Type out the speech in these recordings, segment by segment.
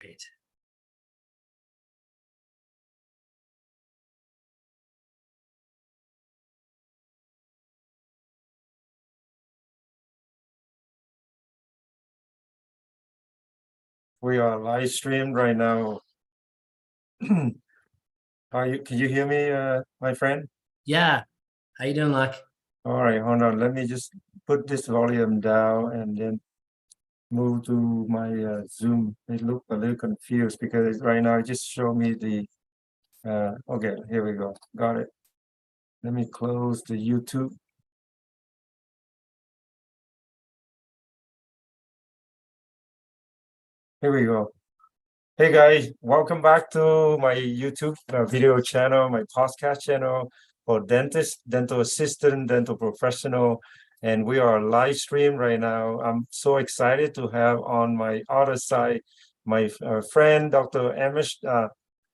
Great. We are live streamed right now. Can you hear me, my friend? Yeah. How you doing, Luck? All right, hold on. Let me just put this volume down and then move to my Zoom. It looked a little confused because right now it just showed me the, okay, here we go. Got it. Let me close the YouTube. Here we go. Hey guys, welcome back to my YouTube video channel, my podcast channel for dentist, dental assistant, dental professional, and we are live stream right now. I'm so excited to have on my other side my friend, Dr. Amreesh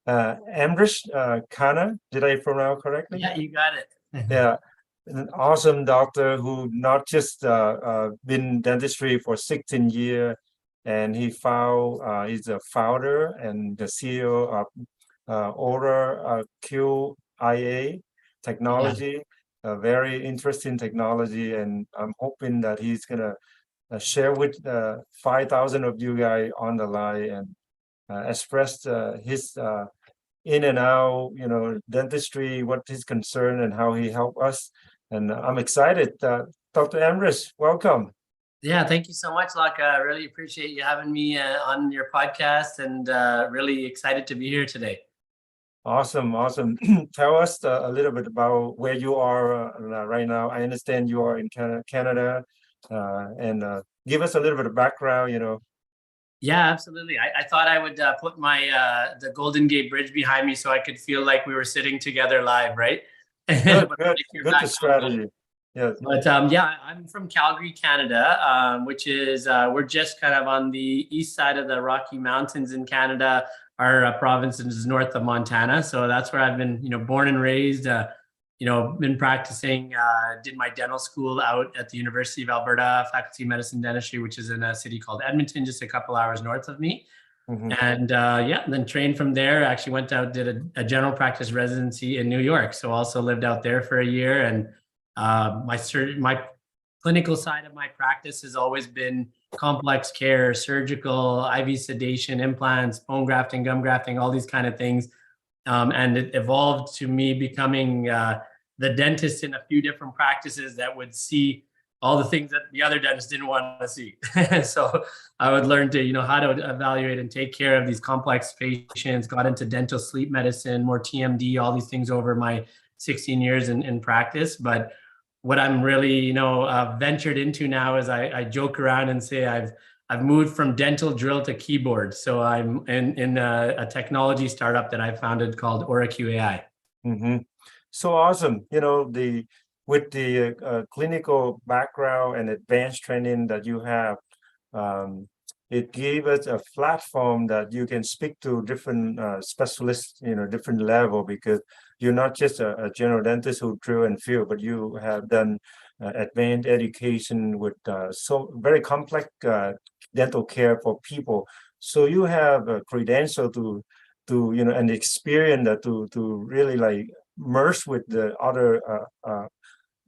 Khanna. Did I pronounce correctly? Yeah, you got it. Yeah, an awesome doctor who not just been dentistry for 16 years, and he's a founder and the CEO of OraQ Technology, a very interesting technology, and I'm hoping that he's gonna share with 5,000 of you guys on the line and express his in and out, dentistry, what his concern and how he helped us. And I'm excited. Dr. Amreesh, welcome. Yeah, thank you so much, Luck. I really appreciate you having me on your podcast, and really excited to be here today. Awesome, awesome. Tell us a little bit about where you are right now. I understand you are in Canada, and give us a little bit of background. Yeah, absolutely. I thought I would put my the Golden Gate Bridge behind me so I could feel like we were sitting together live, right? Good, But good, you're good back to home, right? strategy. Yes. But yeah, I'm from Calgary, Canada, which is we're just kind of on the east side of the Rocky Mountains in Canada. Our province is north of Montana, so that's where I've been, born and raised. Been practicing. Did my dental school out at the University of Alberta, Faculty of Medicine Dentistry, which is in a city called Edmonton, just a couple hours north of me. Mhm. And yeah, then trained from there. Actually went out, did a general practice residency in New York, so also lived out there for a year. And my clinical side of my practice has always been complex care, surgical, IV sedation, implants, bone grafting, gum grafting, all these kind of things. And it evolved to me becoming the dentist in a few different practices that would see all the things that the other dentists didn't want to see. So I would learn to, how to evaluate and take care of these complex patients, got into dental sleep medicine, more TMD, all these things over my 16 years in practice. But what I'm really, ventured into now is I joke around and say I've moved from dental drill to keyboard. So I'm in a technology startup that I founded called OraQ AI. Mm-hmm. So awesome. With the clinical background and advanced training that you have, it gave us a platform that you can speak to different specialists, different level, because you're not just a general dentist who drill and fill, but you have done advanced education with so very complex dental care for people. So you have a credential to and experience that to really like merge with the other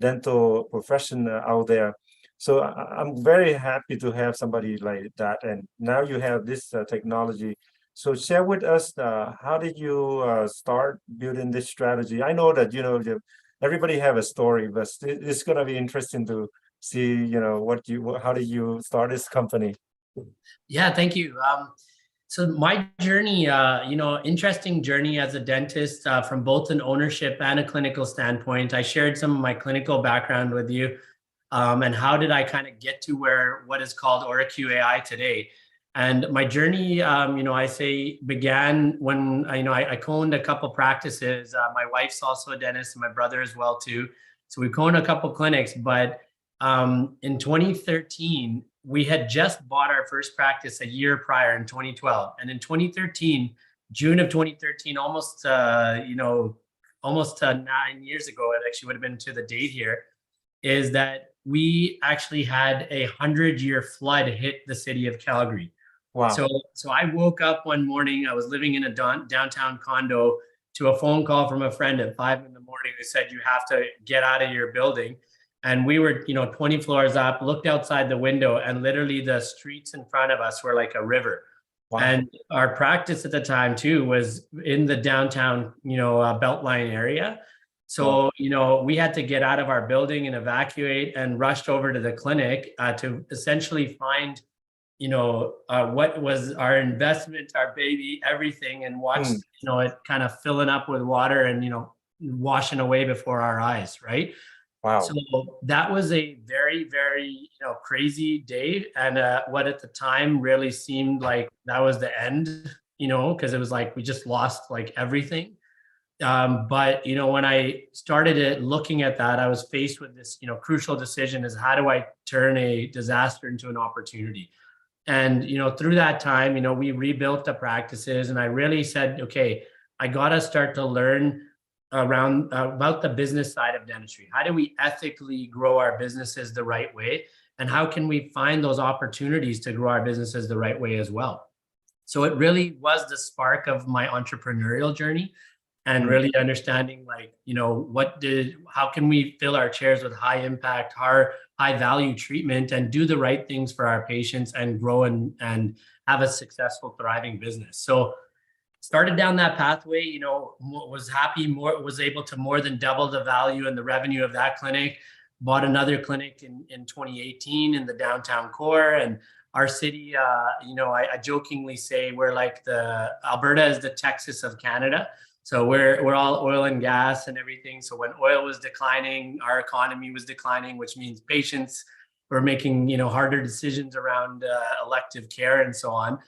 dental profession out there. So I'm very happy to have somebody like that. And now you have this technology. So share with us, how did you start building this strategy? I know that, everybody have a story, but it's going to be interesting to see, how did you start this company? Yeah, thank you. So my journey, interesting journey as a dentist from both an ownership and a clinical standpoint. I shared some of my clinical background with you, and how did I kind of get to what is called OraQ AI today. And my journey, I say began when I co-owned a couple practices. My wife's also a dentist, and my brother as well too. So we co-owned a couple clinics, but in 2013, we had just bought our first practice a year prior in 2012. And in 2013, June of 2013, almost 9 years ago, it actually would have been to the date here, is that we actually had a 100-year flood hit the city of Calgary. Wow. So I woke up one morning, I was living in a downtown condo, to a phone call from a friend at 5 in the morning who said, you have to get out of your building. And we were, 20 floors up, looked outside the window, and literally the streets in front of us were like a river. Wow. And our practice at the time too was in the downtown, Beltline area. Wow. So, we had to get out of our building and evacuate, and rushed over to the clinic to essentially find, what was our investment, our baby, everything, and watched, Mm. it kind of filling up with water and, washing away before our eyes, right? So Wow. that was a very, very, crazy day. And what at the time really seemed like that was the end, because it was like we just lost like everything. But when I started looking at that, I was faced with this, crucial decision: is how do I turn a disaster into an opportunity? And through that time, we rebuilt the practices, and I really said, okay, I got to start to learn around about the business side of dentistry. How do we ethically grow our businesses the right way, and how can we find those opportunities to grow our businesses the right way as well? So it really was the spark of my entrepreneurial journey, and Mm. really understanding, like, how can we fill our chairs with high impact, high value treatment, and do the right things for our patients, and grow and have a successful, thriving business. So started down that pathway, was able to more than double the value and the revenue of that clinic. Bought another clinic in 2018 in the downtown core. And our city, I jokingly say we're like Alberta is the Texas of Canada. So we're all oil and gas and everything. So when oil was declining, our economy was declining, which means patients were making, harder decisions around elective care and so on.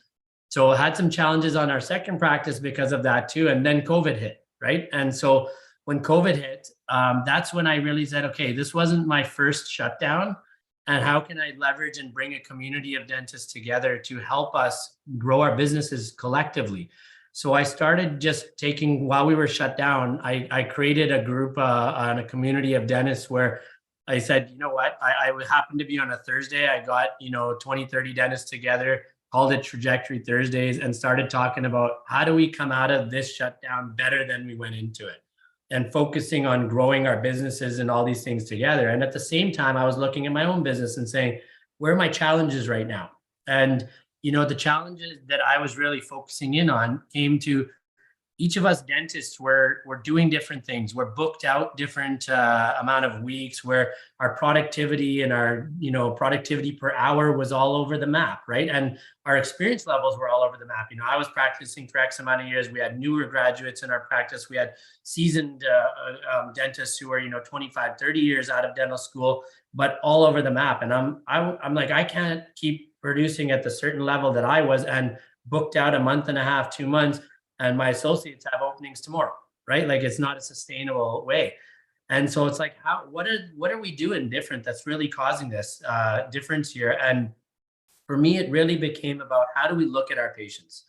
So I had some challenges on our second practice because of that too. And then COVID hit, right? And so when COVID hit, that's when I really said, okay, this wasn't my first shutdown. And how can I leverage and bring a community of dentists together to help us grow our businesses collectively? So I started just taking, while we were shut down, I created a group on a community of dentists where I said, you know what, I happened to be on a Thursday. I got, 20, 30 dentists together, called it Trajectory Thursdays, and started talking about how do we come out of this shutdown better than we went into it, and focusing on growing our businesses and all these things together. And at the same time, I was looking at my own business and saying, where are my challenges right now? And, the challenges that I was really focusing in on came to each of us dentists were doing different things. We're booked out different amount of weeks, where our productivity and our productivity per hour was all over the map, right? And our experience levels were all over the map. I was practicing for X amount of years. We had newer graduates in our practice. We had seasoned dentists who were 25, 30 years out of dental school, but all over the map. And I'm like, I can't keep producing at the certain level that I was, and booked out a month and a half, 2 months, and my associates have openings tomorrow, right? Like, it's not a sustainable way. And so it's like, what are we doing different that's really causing this difference here? And for me, it really became about, how do we look at our patients?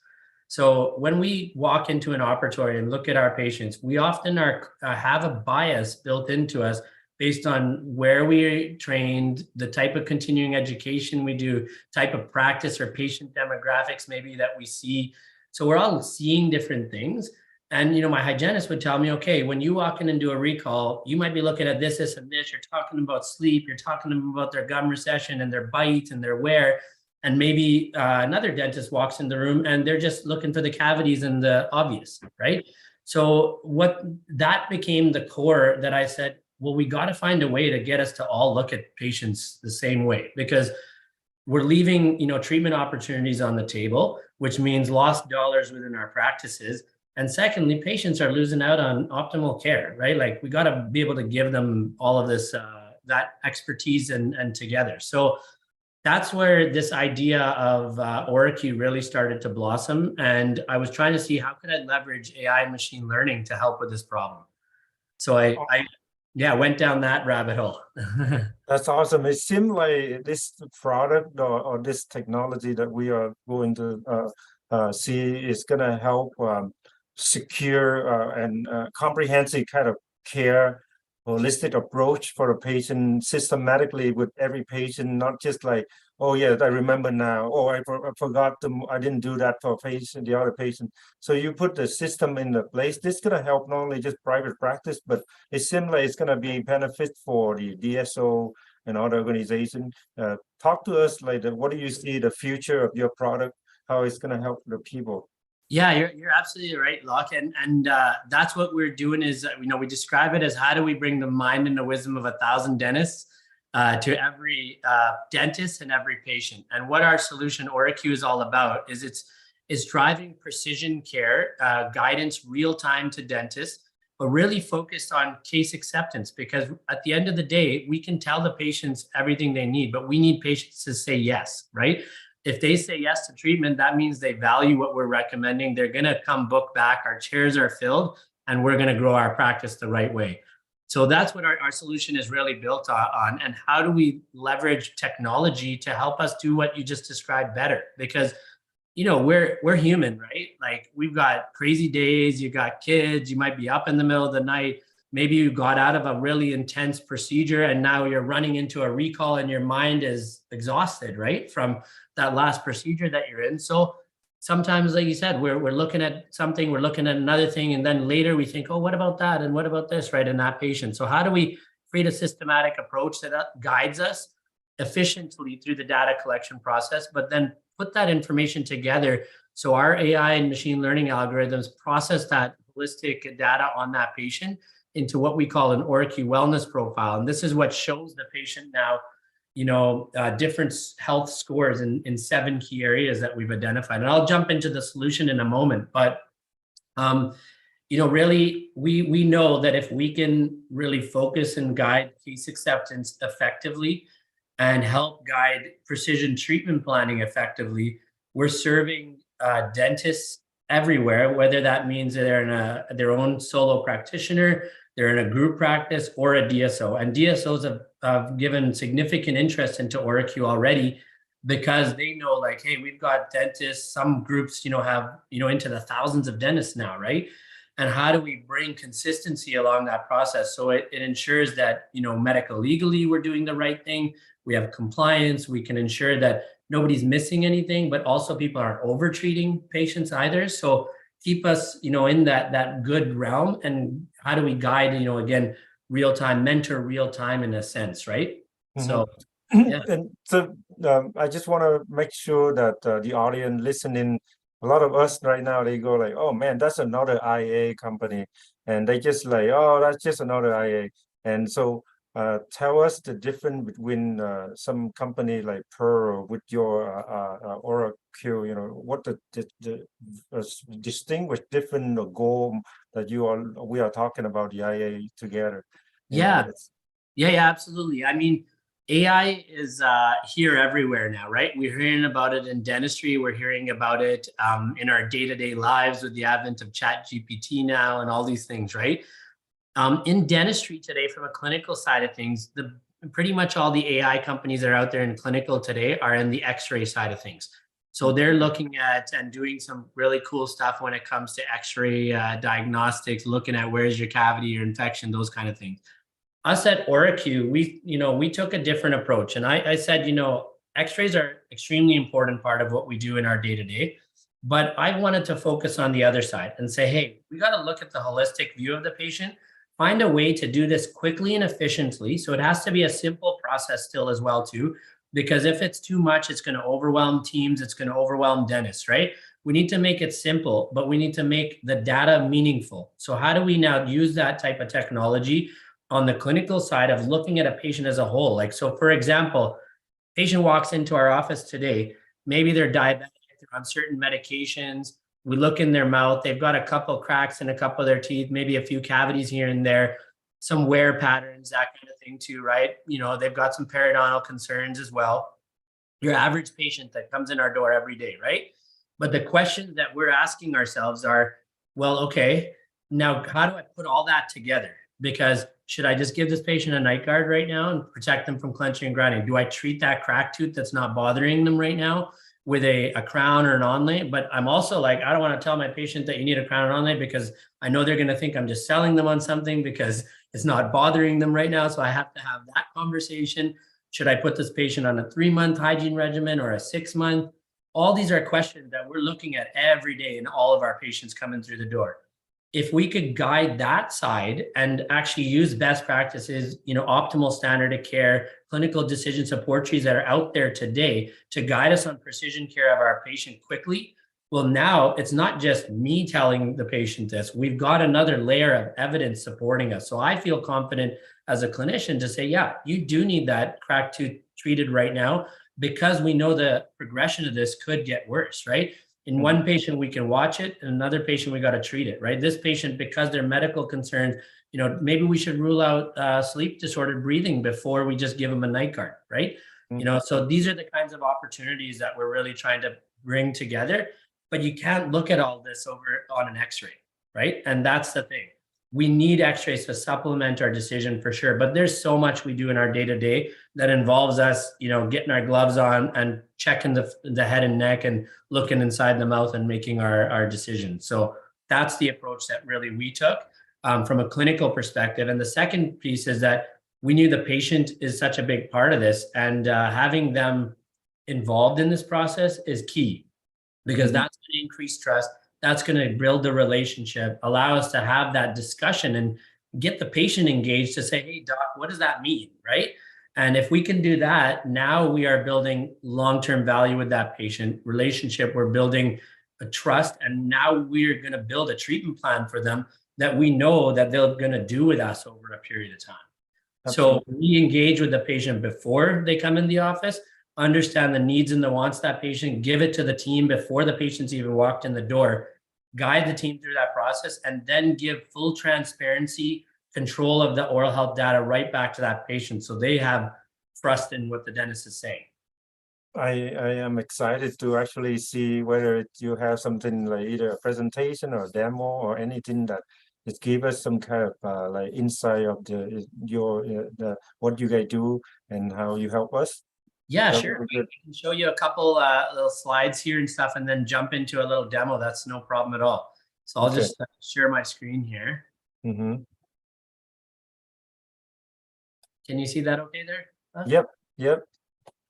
So when we walk into an operatory and look at our patients, we often have a bias built into us based on where we trained, the type of continuing education we do, type of practice or patient demographics maybe that we see. So we're all seeing different things. And, my hygienist would tell me, okay, when you walk in and do a recall, you might be looking at this, this, and this. You're talking about sleep. You're talking about their gum recession and their bite and their wear. And maybe another dentist walks in the room and they're just looking for the cavities and the obvious, right? So that became the core that I said, well, we got to find a way to get us to all look at patients the same way, because we're leaving, treatment opportunities on the table, which means lost dollars within our practices. And secondly, patients are losing out on optimal care, right? Like, we got to be able to give them all of this, that expertise and together. So that's where this idea of OraQ really started to blossom. And I was trying to see, how could I leverage AI and machine learning to help with this problem? So I went down that rabbit hole. That's awesome. It seems like this product or this technology that we are going to see is going to help secure and comprehensive kind of care holistic approach for a patient systematically with every patient, not just like, oh yeah, I remember now. Oh, I forgot I didn't do that for a patient, the other patient. So you put the system in the place. This is gonna help not only just private practice, but it's similar. It's gonna be benefit for the DSO and other organization. Talk to us like, what do you see the future of your product? How it's gonna help the people? Yeah, you're absolutely right, Locke, and that's what we're doing is we describe it as how do we bring the mind and the wisdom of 1,000 dentists to every dentist and every patient. And what our solution OraQ is all about is driving precision care guidance real time to dentists, but really focused on case acceptance, because at the end of the day, we can tell the patients everything they need, but we need patients to say yes, right? If they say yes to treatment, that means they value what we're recommending. They're going to come book back. Our chairs are filled, and we're going to grow our practice the right way. So that's what our solution is really built on. And how do we leverage technology to help us do what you just described better? Because we're human, right? Like, we've got crazy days. You got kids. You might be up in the middle of the night. Maybe you got out of a really intense procedure and now you're running into a recall and your mind is exhausted, right? From that last procedure that you're in. So sometimes, like you said, we're looking at something, we're looking at another thing, and then later we think, oh, what about that? And what about this, right? In that patient. So how do we create a systematic approach that guides us efficiently through the data collection process, but then put that information together so our AI and machine learning algorithms process that holistic data on that patient into what we call an OraQ wellness profile. And this is what shows the patient now, different health scores in 7 key areas that we've identified. And I'll jump into the solution in a moment. But, really, we know that if we can really focus and guide case acceptance effectively and help guide precision treatment planning effectively, we're serving dentists everywhere, whether that means they're in their own solo practitioner, they're in a group practice, or a DSO. And DSOs have given significant interest into OraQ already because they know, like, hey, we've got dentists, some groups, have, into the thousands of dentists now, right? And how do we bring consistency along that process? So it ensures that, medical legally, we're doing the right thing. We have compliance. We can ensure that nobody's missing anything, but also people aren't over treating patients either. So keep us, in that good realm. And how do we guide, again, real time, mentor real time in a sense, right? Mhm. So, yeah. And so I just want to make sure that the audience listening, a lot of us right now, they go like, oh man, that's another IA company. And they just like, oh, that's just another IA. And so tell us the difference between some company like Pearl with your OraQ, what the distinguished different goal that we are talking about the IA together. Yeah. Yeah, absolutely. I mean, AI is here everywhere now, right? We're hearing about it in dentistry. We're hearing about it in our day-to-day lives with the advent of ChatGPT now and all these things, right? In dentistry today, from a clinical side of things, pretty much all the AI companies that are out there in clinical today are in the X-ray side of things. So they're looking at and doing some really cool stuff when it comes to X-ray diagnostics, looking at where's your cavity or infection, those kind of things. Us at OraQ, we took a different approach. And I said, X-rays are extremely important part of what we do in our day-to-day. But I wanted to focus on the other side and say, hey, we got to look at the holistic view of the patient, find a way to do this quickly and efficiently. So it has to be a simple process still as well, too, because if it's too much, it's going to overwhelm teams. It's going to overwhelm dentists, right? We need to make it simple, but we need to make the data meaningful. So how do we now use that type of technology on the clinical side of looking at a patient as a whole? Like, so for example, patient walks into our office today, maybe they're diabetic, they're on certain medications. We look in their mouth, they've got a couple cracks in a couple of their teeth, maybe a few cavities here and there, some wear patterns, that kind of thing too, right? They've got some periodontal concerns as well. Your average patient that comes in our door every day, right? But the questions that we're asking ourselves are, well, okay, now how do I put all that together? Because should I just give this patient a night guard right now and protect them from clenching and grinding? Do I treat that crack tooth that's not bothering them right now? with a crown or an onlay, but I'm also like, I don't want to tell my patient that you need a crown or onlay because I know they're going to think I'm just selling them on something because it's not bothering them right now. So I have to have that conversation. Should I put this patient on a 3-month hygiene regimen or a 6-month? All these are questions that we're looking at every day in all of our patients coming through the door. If we could guide that side and actually use best practices, optimal standard of care, clinical decision support trees that are out there today to guide us on precision care of our patient quickly. Well, now it's not just me telling the patient this. We've got another layer of evidence supporting us. So I feel confident as a clinician to say, yeah, you do need that cracked tooth treated right now because we know the progression of this could get worse, right? In one patient, we can watch it. In another patient, we got to treat it, right? This patient, because they're medical concerns, maybe we should rule out sleep disordered breathing before we just give them a night guard, right? So these are the kinds of opportunities that we're really trying to bring together. But you can't look at all this over on an X-ray, right? And that's the thing. We need X-rays to supplement our decision for sure. But there's so much we do in our day-to-day that involves us, getting our gloves on and checking the head and neck and looking inside the mouth and making our decision. So that's the approach that really we took from a clinical perspective. And the second piece is that we knew the patient is such a big part of this, and having them involved in this process is key because that's going to increase trust. That's going to build the relationship, allow us to have that discussion and get the patient engaged to say, hey, doc, what does that mean, right? And if we can do that, now we are building long-term value with that patient relationship. We're building a trust, and now we're going to build a treatment plan for them that we know that they're going to do with us over a period of time. Absolutely. So we engage with the patient before they come in the office, understand the needs and the wants of that patient, give it to the team before the patient's even walked in the door, guide the team through that process, and then give full transparency, control of the oral health data right back to that patient so they have trust in what the dentist is saying. I am excited to actually see whether you have something like either a presentation or a demo or anything that just give us some kind of like insight of what you guys do and how you help us. Yeah, sure. I can show you a couple little slides here and stuff and then jump into a little demo. That's no problem at all. So I'll just share my screen here. Can you see that okay there? Yep.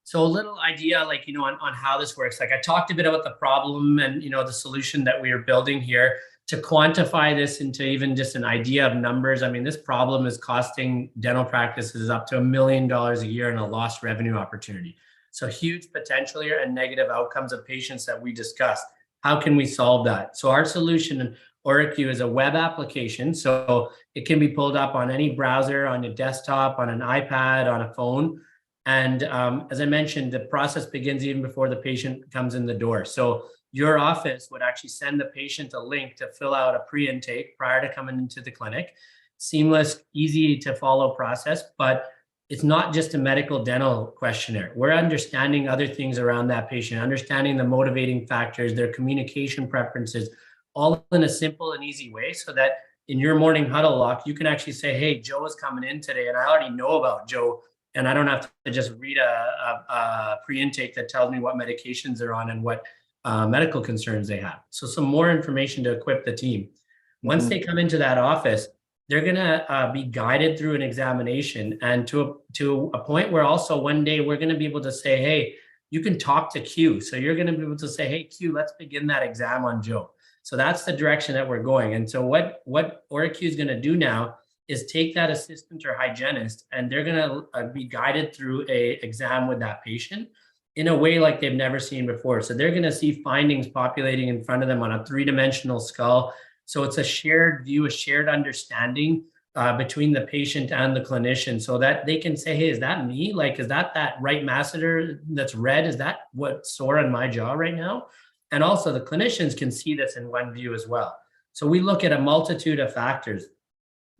So a little idea on how this works. Like I talked a bit about the problem and the solution that we are building here to quantify this into even just an idea of numbers. I mean, this problem is costing dental practices up to $1 million a year in a lost revenue opportunity. So huge potential here and negative outcomes of patients that we discussed. How can we solve that? So our solution in OraQ is a web application. So it can be pulled up on any browser, on your desktop, on an iPad, on a phone. And as I mentioned, the process begins even before the patient comes in the door. So your office would actually send the patient a link to fill out a pre-intake prior to coming into the clinic. Seamless, easy to follow process, but it's not just a medical dental questionnaire. We're understanding other things around that patient, understanding the motivating factors, their communication preferences, all in a simple and easy way so that in your morning huddle lock, you can actually say, hey, Joe is coming in today and I already know about Joe. And I don't have to just read a pre-intake that tells me what medications they're on and what medical concerns they have. So some more information to equip the team. Once they come into that office, they're going to be guided through an examination and to a point where also one day we're going to be able to say, hey, you can talk to Q. So you're going to be able to say, hey, Q, let's begin that exam on Joe. So that's the direction that we're going. And so what OraQ is going to do now is take that assistant or hygienist and they're going to be guided through a exam with that patient in a way like they've never seen before. So they're going to see findings populating in front of them on a 3-dimensional skull. So it's a shared view, a shared understanding between the patient and the clinician so that they can say, hey, is that me? Like, is that right masseter that's red? Is that what's sore on my jaw right now? And also the clinicians can see this in one view as well. So we look at a multitude of factors.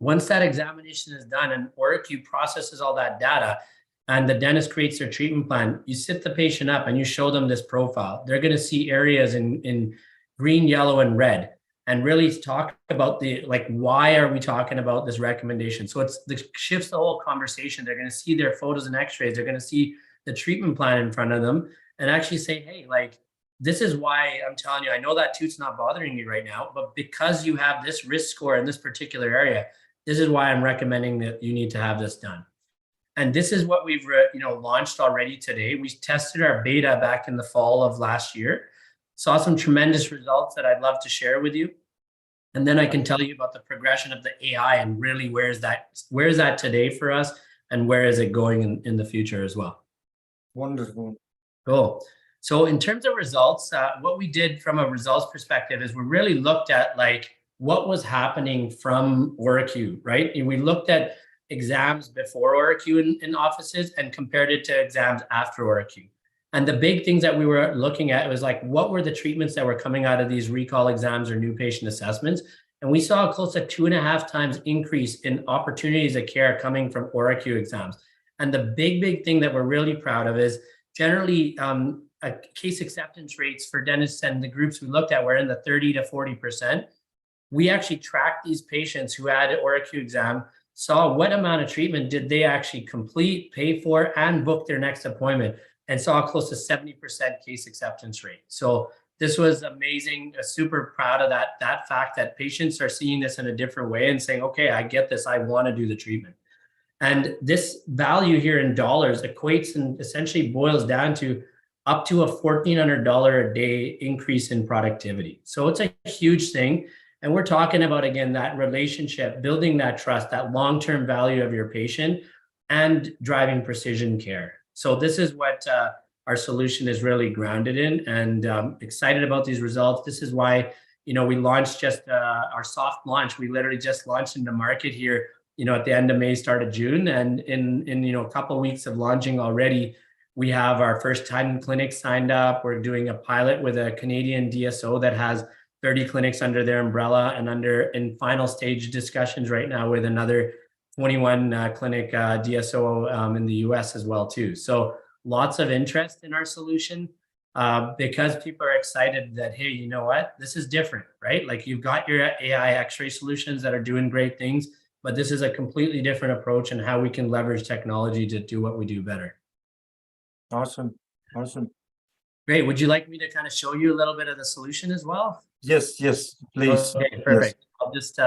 Once that examination is done and OraQ processes all that data and the dentist creates their treatment plan, you sit the patient up and you show them this profile. They're going to see areas in green, yellow, and red and really talk about why are we talking about this recommendation? So it shifts the whole conversation. They're going to see their photos and x-rays. They're going to see the treatment plan in front of them. and actually say, hey, like, this is why I'm telling you, I know that toot's not bothering me right now, but because you have this risk score in this particular area, this is why I'm recommending that you need to have this done. And this is what we've launched already today. We tested our beta back in the fall of last year, saw some tremendous results that I'd love to share with you. And then I can tell you about the progression of the AI and really where is that today for us and where is it going in the future as well. Wonderful. Cool. So in terms of results, what we did from a results perspective is we really looked at like what was happening from OraQ, right? And we looked at exams before OraQ in offices and compared it to exams after OraQ. And the big things that we were looking at was like, what were the treatments that were coming out of these recall exams or new patient assessments? And we saw a close to 2.5 times increase in opportunities of care coming from OraQ exams. And the big thing that we're really proud of is generally case acceptance rates for dentists and the groups we looked at were in the 30 to 40%. We actually tracked these patients who had an OraQ exam, saw what amount of treatment did they actually complete, pay for, and book their next appointment, and saw close to 70% case acceptance rate. So this was amazing. Super proud of that fact that patients are seeing this in a different way and saying, okay, I get this. I want to do the treatment. And this value here in dollars equates and essentially boils down to up to a $1,400 a day increase in productivity. So it's a huge thing. And we're talking about, again, that relationship, building that trust, that long-term value of your patient and driving precision care. So this is what our solution is really grounded in, and excited about these results. This is why, we launched just our soft launch. We literally just launched into market here, at the end of May, start of June. And in a couple of weeks of launching already, we have our first 10 clinics signed up. We're doing a pilot with a Canadian DSO that has 30 clinics under their umbrella, and in final stage discussions right now with another 21 clinic DSO in the US as well too. So lots of interest in our solution because people are excited that, hey, you know what, this is different, right? Like you've got your AI X-ray solutions that are doing great things, but this is a completely different approach and how we can leverage technology to do what we do better. Awesome. Great. Would you like me to kind of show you a little bit of the solution as well? Yes, please. Okay, perfect. Yes. I'll just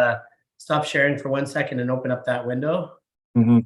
stop sharing for 1 second and open up that window. Mm-hmm.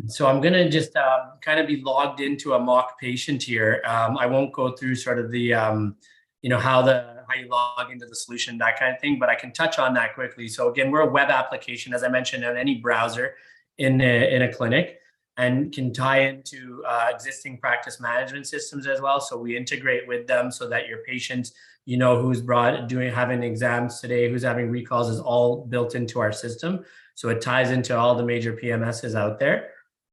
So I'm going to just kind of be logged into a mock patient here. I won't go through sort of the, how you log into the solution, that kind of thing, but I can touch on that quickly. So again, we're a web application, as I mentioned, on any browser in a clinic, and can tie into existing practice management systems as well. So we integrate with them so that your patients, who's having exams today, who's having recalls, is all built into our system. So it ties into all the major PMSs out there.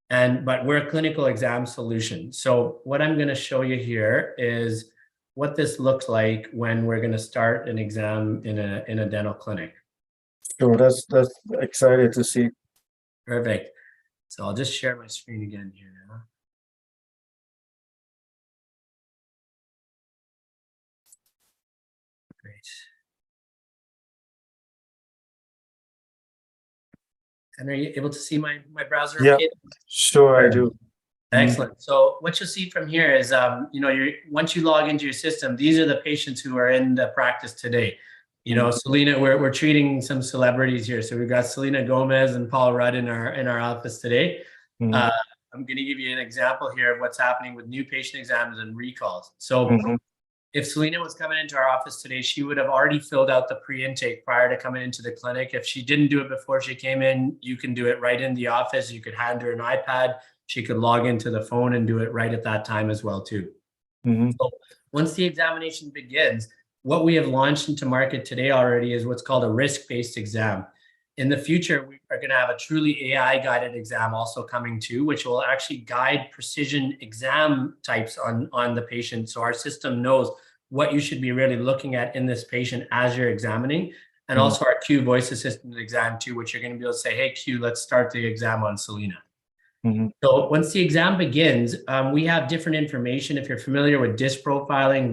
But we're a clinical exam solution. So what I'm going to show you here is what this looks like when we're going to start an exam in a dental clinic. Sure, that's excited to see. Perfect. So I'll just share my screen again here now. Great. And are you able to see my browser? Yeah, okay? sure, I do. Excellent. So what you'll see from here is, once you log into your system, these are the patients who are in the practice today. Selena, we're treating some celebrities here. So we've got Selena Gomez and Paul Rudd in our office today. Mm-hmm. I'm going to give you an example here of what's happening with new patient exams and recalls. So if Selena was coming into our office today, she would have already filled out the pre-intake prior to coming into the clinic. If she didn't do it before she came in, you can do it right in the office. You could hand her an iPad. She could log into the phone and do it right at that time as well too. So once the examination begins, what we have launched into market today already is what's called a risk-based exam. In the future, we are going to have a truly AI-guided exam also coming too, which will actually guide precision exam types on the patient. So our system knows what you should be really looking at in this patient as you're examining. And also our Q voice assistant exam too, which you're going to be able to say, hey, Q, let's start the exam on Selena. So once the exam begins, we have different information. If you're familiar with DISC profiling,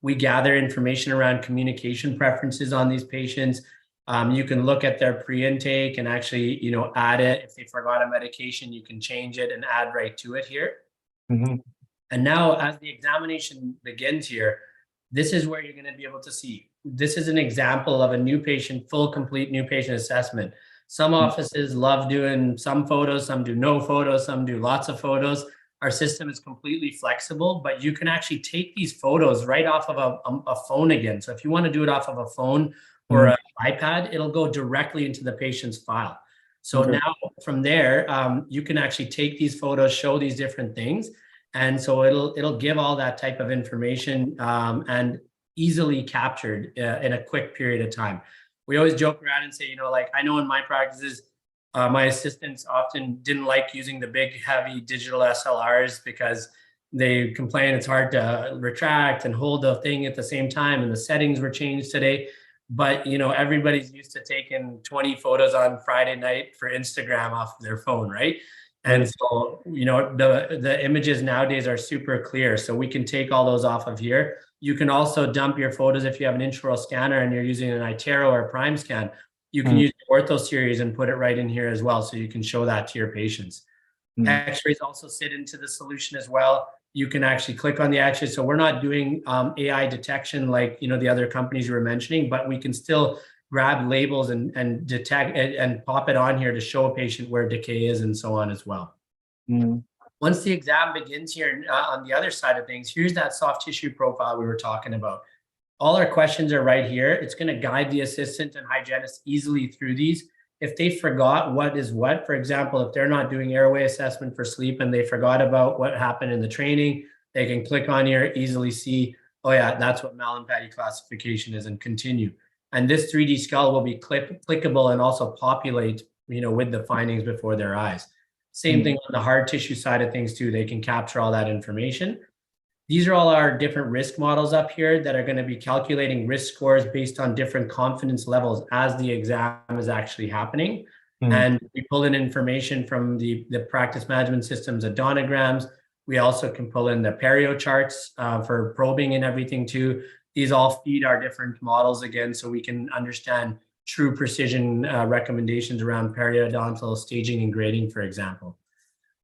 we gather information around communication preferences on these patients. You can look at their pre-intake and actually, add it. If they forgot a medication, you can change it and add right to it here. And now as the examination begins here, this is where you're going to be able to see. This is an example of a new patient, full, complete new patient assessment. Some offices love doing some photos, some do no photos, some do lots of photos. Our system is completely flexible, but you can actually take these photos right off of a phone again. So if you want to do it off of a phone or an iPad, it'll go directly into the patient's file. So now from there, you can actually take these photos, show these different things. And so it'll give all that type of information and easily captured in a quick period of time. We always joke around and say, like, I know in my practices, my assistants often didn't like using the big, heavy digital SLRs because they complain it's hard to retract and hold the thing at the same time, and the settings were changed today. But everybody's used to taking 20 photos on Friday night for Instagram off of their phone, right? And so, the images nowadays are super clear. So we can take all those off of here. You can also dump your photos if you have an intraoral scanner and you're using an iTero or a Prime Scan. You can use the Ortho series and put it right in here as well. So you can show that to your patients. X-rays also sit into the solution as well. You can actually click on the X-ray. So we're not doing AI detection like, the other companies you were mentioning, but we can still grab labels and detect and pop it on here to show a patient where decay is and so on as well. Once the exam begins here on the other side of things, here's that soft tissue profile we were talking about. All our questions are right here. It's going to guide the assistant and hygienist easily through these. If they forgot what is what, for example, if they're not doing airway assessment for sleep and they forgot about what happened in the training, they can click on here, easily see, oh yeah, that's what Mallampati classification is, and continue. And this 3D skull will be clickable and also populate, with the findings before their eyes. Same thing on the hard tissue side of things too. They can capture all that information. These are all our different risk models up here that are going to be calculating risk scores based on different confidence levels as the exam is actually happening. And we pull in information from the practice management systems, adonograms. We also can pull in the perio charts for probing and everything too. These all feed our different models again, so we can understand true precision recommendations around periodontal staging and grading, for example.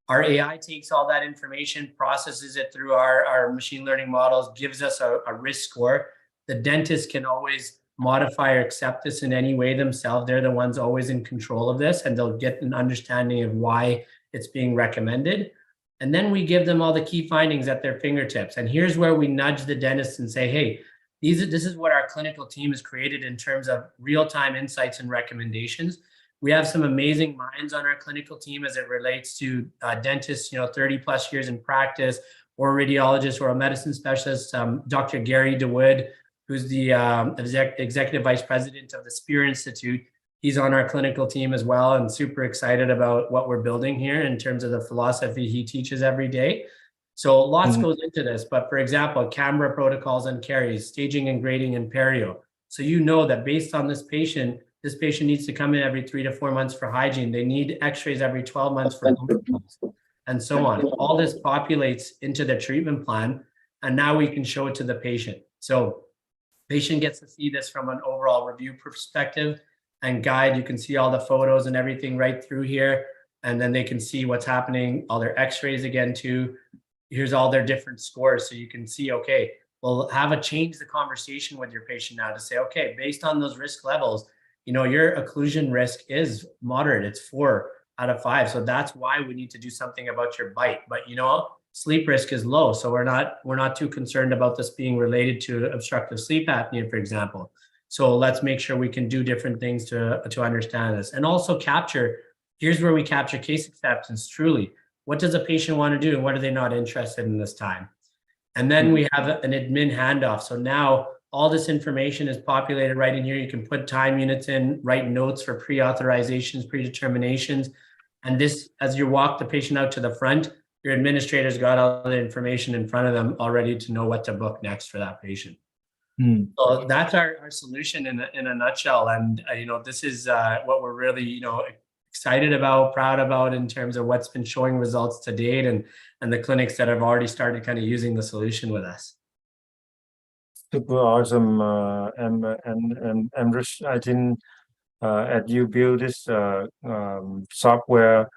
Our AI takes all that information, processes it through our machine learning models, gives us a risk score. The dentist can always modify or accept this in any way themselves. They're the ones always in control of this, and they'll get an understanding of why it's being recommended. And then we give them all the key findings at their fingertips. And here's where we nudge the dentist and say, hey, this is what our clinical team has created in terms of real-time insights and recommendations. We have some amazing minds on our clinical team as it relates to dentists, 30 plus years in practice, or radiologists, or a medicine specialist. Dr. Gary DeWood, who's the executive vice president of the Spear Institute. He's on our clinical team as well, and super excited about what we're building here in terms of the philosophy he teaches every day. So lots goes into this, but for example, camera protocols and caries, staging and grading and perio. So that based on this patient needs to come in every 3 to 4 months for hygiene. They need x-rays every 12 months for and so on. All this populates into the treatment plan, and now we can show it to the patient. So patient gets to see this from an overall review perspective and guide. You can see all the photos and everything right through here, and then they can see what's happening, all their x-rays again too. Here's all their different scores. So you can see, okay, we'll change the conversation with your patient now to say, okay, based on those risk levels, your occlusion risk is moderate. It's 4 out of 5. So that's why we need to do something about your bite. But sleep risk is low. So we're not too concerned about this being related to obstructive sleep apnea, for example. So let's make sure we can do different things to understand this. And also here's where we capture case acceptance truly. What does a patient want to do and what are they not interested in this time? And then we have an admin handoff. So now all this information is populated right in here. You can put time units in, write notes for pre-authorizations, predeterminations. And this, as you walk the patient out to the front, your administrator's got all the information in front of them already to know what to book next for that patient. So that's our solution in a nutshell. And, this is what we're really, excited about, proud about in terms of what's been showing results to date and the clinics that have already started kind of using the solution with us. Super awesome, and Amreesh, I think as you build this software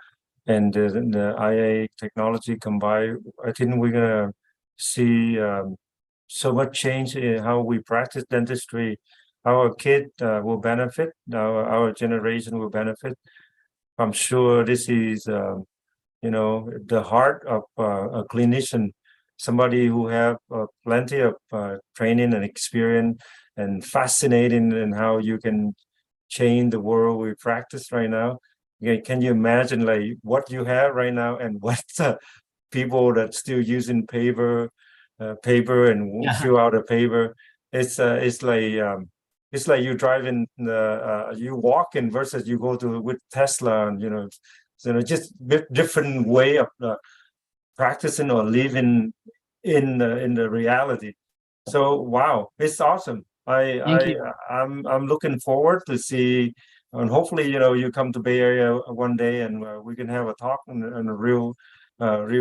and the IA technology combined, I think we're gonna see so much change in how we practice dentistry. Our kid will benefit. Our generation will benefit. I'm sure this is, the heart of a clinician, somebody who have plenty of training and experience and fascinating in how you can change the world we practice right now. Can you imagine like what you have right now and what people that still using paper and Yeah. fill out a paper? It's like you driving you walking versus you go to with Tesla, and just different way of practicing or living in the reality. So wow, it's awesome. Thank you. I'm looking forward to see, and hopefully you come to Bay Area one day and we can have a talk and a real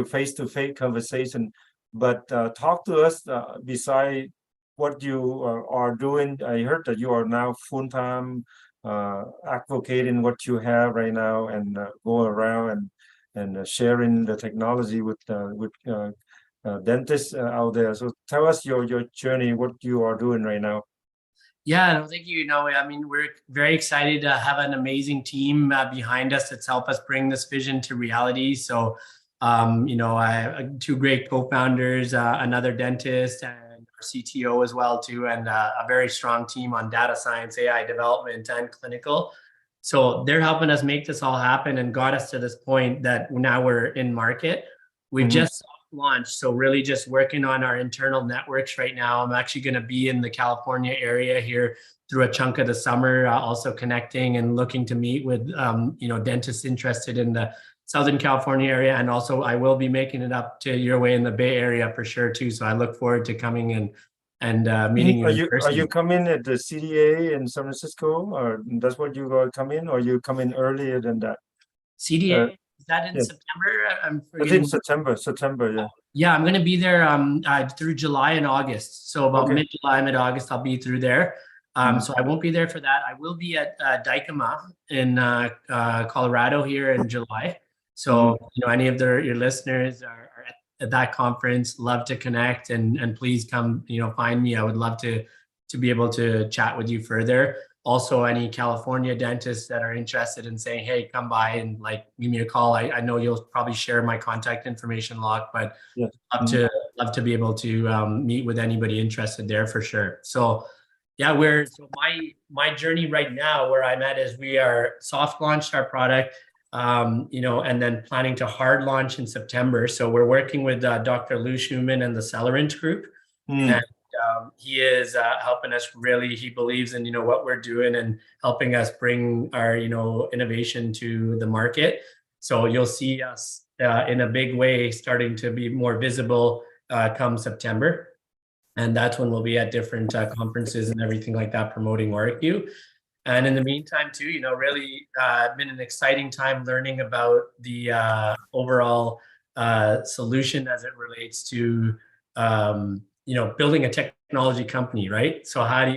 face-to-face conversation. But talk to us beside what you are doing. I heard that you are now full-time advocating what you have right now and go around and sharing the technology with dentists out there. So tell us your journey, what you are doing right now. Yeah, no, thank you. I mean, we're very excited to have an amazing team behind us that's helped us bring this vision to reality. So, I have two great co-founders, another dentist, and our CTO as well too, and a very strong team on data science, AI development, and clinical. So they're helping us make this all happen and got us to this point that now we're in market. We've Mhm. just launched, so really just working on our internal networks right now. I'm actually going to be in the California area here through a chunk of the summer, also connecting and looking to meet with dentists interested in the Southern California area, and also I will be making it up to your way in the Bay Area for sure too. So I look forward to coming and meeting you Are in are you person. coming at the CDA in San Francisco, or that's what you are coming, or you come in earlier than that? CDA, Uh, is that in yeah, September? I'm I think forgetting. September, yeah. Yeah, I'm going to be there through July and August. So about Okay. mid-July, mid-August, I'll be through there. Mhm. So I won't be there for that. I will be at Dykema in Colorado here in July. So Mhm. any of your listeners are at that conference, love to connect and please come find me. I would love to be able to chat with you further. Also, any California dentists that are interested in saying, hey, come by and like give me a call. I know you'll probably share my contact information log, but Yeah. love Mhm. to love to be able to meet with anybody interested there for sure. So yeah, my journey right now where I'm at is we are soft launched our product, and then planning to hard launch in September. So we're working with Dr. Lou Schumann and the Celerant Group, Mhm. and he is helping us really. He believes in what we're doing and helping us bring our innovation to the market. So you'll see us in a big way starting to be more visible come September, and that's when we'll be at different conferences and everything like that promoting OraQ. And in the meantime, too, really been an exciting time learning about the overall solution as it relates to building a technology company, right? So how do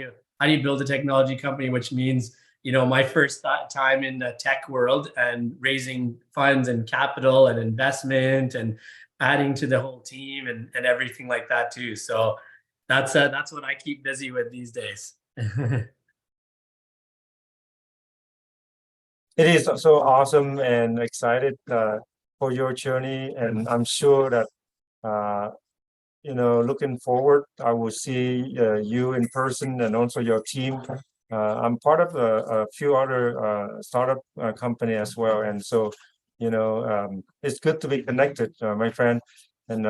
you build a technology company, which means my first time in the tech world and raising funds and capital and investment and adding to the whole team and everything like that too. So that's what I keep busy with these days. It is so awesome and excited for your journey, and I'm sure that uh, looking forward, I will see you in person and also your team. I'm part of a few other startup company as well, and so it's good to be connected, my friend. And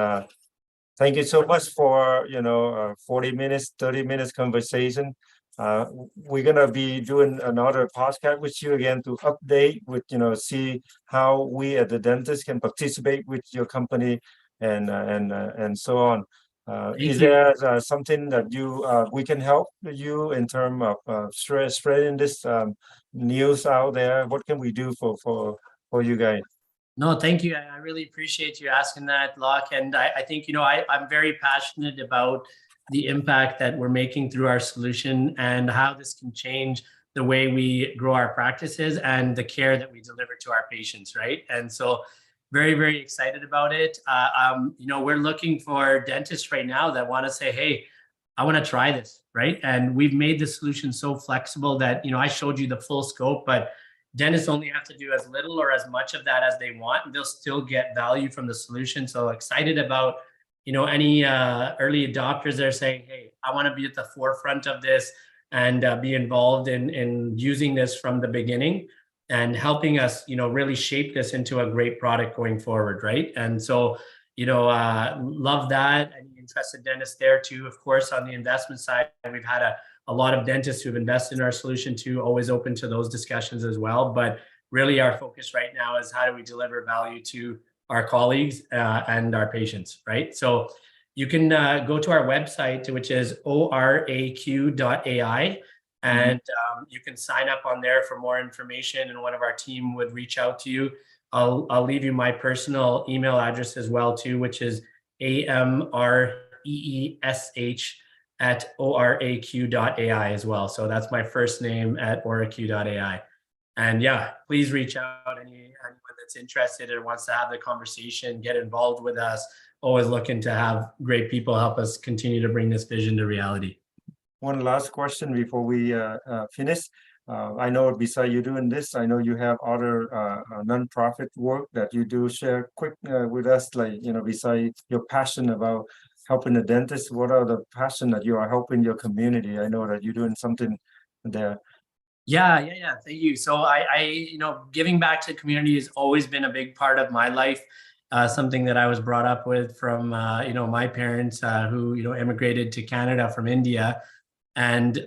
thank you so much for 40 minutes, 30 minutes conversation. Uh, we're gonna be doing another podcast with you again to update with see how we at the dentist can participate with your company and so on. Thank Is you. there something that we can help you in terms of spreading this news out there? What can we do for you guys? No, thank you. I really appreciate you asking that, Locke. And I think, I'm very passionate about the impact that we're making through our solution and how this can change the way we grow our practices and the care that we deliver to our patients, right? And so very, very excited about it. We're looking for dentists right now that want to say, hey, I want to try this, right? And we've made the solution so flexible that, I showed you the full scope, but dentists only have to do as little or as much of that as they want, and they'll still get value from the solution. So excited about, any early adopters that are saying, hey, I want to be at the forefront of this and be involved in using this from the beginning and helping us, really shape this into a great product going forward, right? And so, love that. Any interested dentists there too, of course, on the investment side, we've had a lot of dentists who've invested in our solution too, always open to those discussions as well. But really our focus right now is how do we deliver value to our colleagues and our patients, right? So you can go to our website, which is oraq.ai, and you can sign up on there for more information, and one of our team would reach out to you. I'll leave you my personal email address as well too, which is amreesh@oraq.ai as well. So that's my first name at oraq.ai. And yeah, please reach out anyone that's interested or wants to have the conversation, get involved with us. Always looking to have great people help us continue to bring this vision to reality. One last question before we finish. I know beside you doing this, I know you have other nonprofit work that you do. Share quick with us, like, beside your passion about helping the dentist, what are the passion that you are helping your community? I know that you're doing something there. Yeah. Thank you. So giving back to the community has always been a big part of my life. Something that I was brought up with from, my parents who, immigrated to Canada from India. And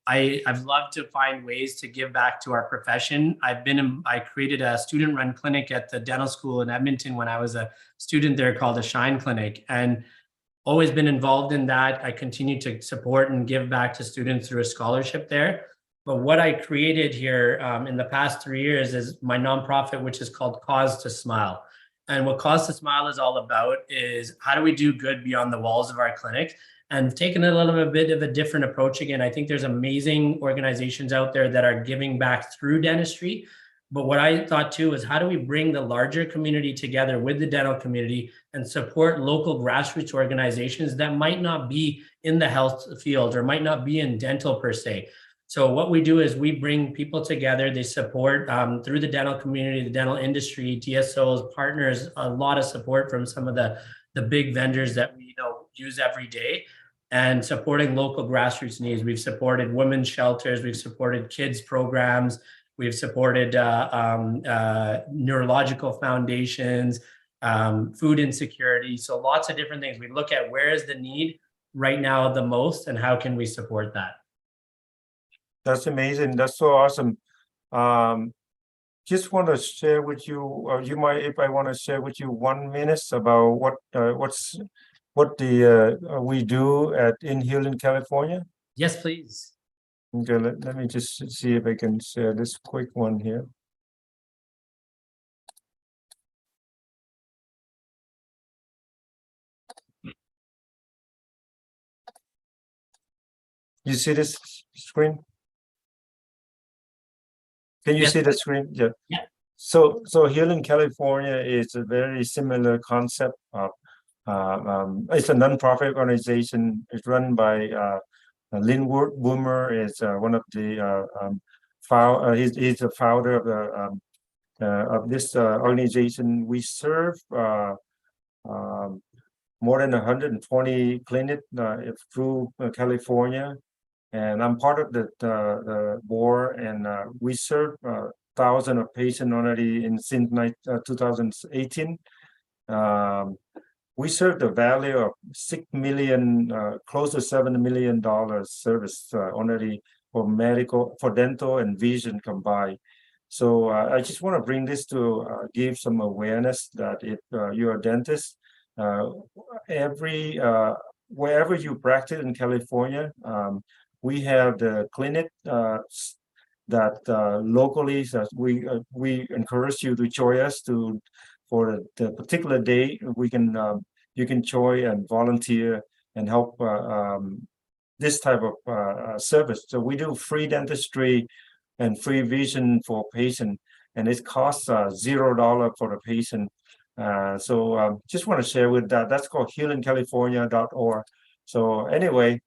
I've loved to find ways to give back to our profession. I created a student-run clinic at the dental school in Edmonton when I was a student there called the Shine Clinic, and always been involved in that. I continue to support and give back to students through a scholarship there. But what I created here in the past 3 years is my nonprofit, which is called Cause to Smile. And what Cause to Smile is all about is how do we do good beyond the walls of our clinic, and taking a little bit of a different approach again. I think there's amazing organizations out there that are giving back through dentistry. But what I thought too is how do we bring the larger community together with the dental community and support local grassroots organizations that might not be in the health field or might not be in dental per se. So what we do is we bring people together. They support through the dental community, the dental industry, DSOs, partners, a lot of support from some of the big vendors that we use every day, and supporting local grassroots needs. We've supported women's shelters. We've supported kids programs. We've supported neurological foundations, food insecurity. So lots of different things. We look at where is the need right now the most and how can we support that. That's amazing. That's so awesome. Just want to share with you, or you might, if I want to share with you 1 minute about what we do in Huynh, California. Yes, please. Okay, let me just see if I can share this quick one here. You see this screen? Can you see the screen? Yeah. So Huynh, California is a very similar concept of it's a nonprofit organization. It's run by Lynn Boomer. Is one of the he's the founder of this organization. We serve more than 120 clinics through California, and I'm part of the board. And we serve thousands of patients already since 2018. We serve the value of $6 million, close to $7 million service already for dental and vision combined. So I just want to bring this to give some awareness that if you're a dentist, wherever you practice in California, we have the clinic that locally we encourage you to join us for the particular day. You can join and volunteer and help this type of service. So we do free dentistry and free vision for patient, and it costs $0 for the patient. Just want to share with that. That's called healingcalifornia.org. So anyway,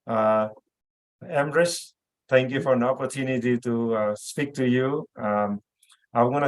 Amreesh, thank you for an opportunity to speak to you. I'm going to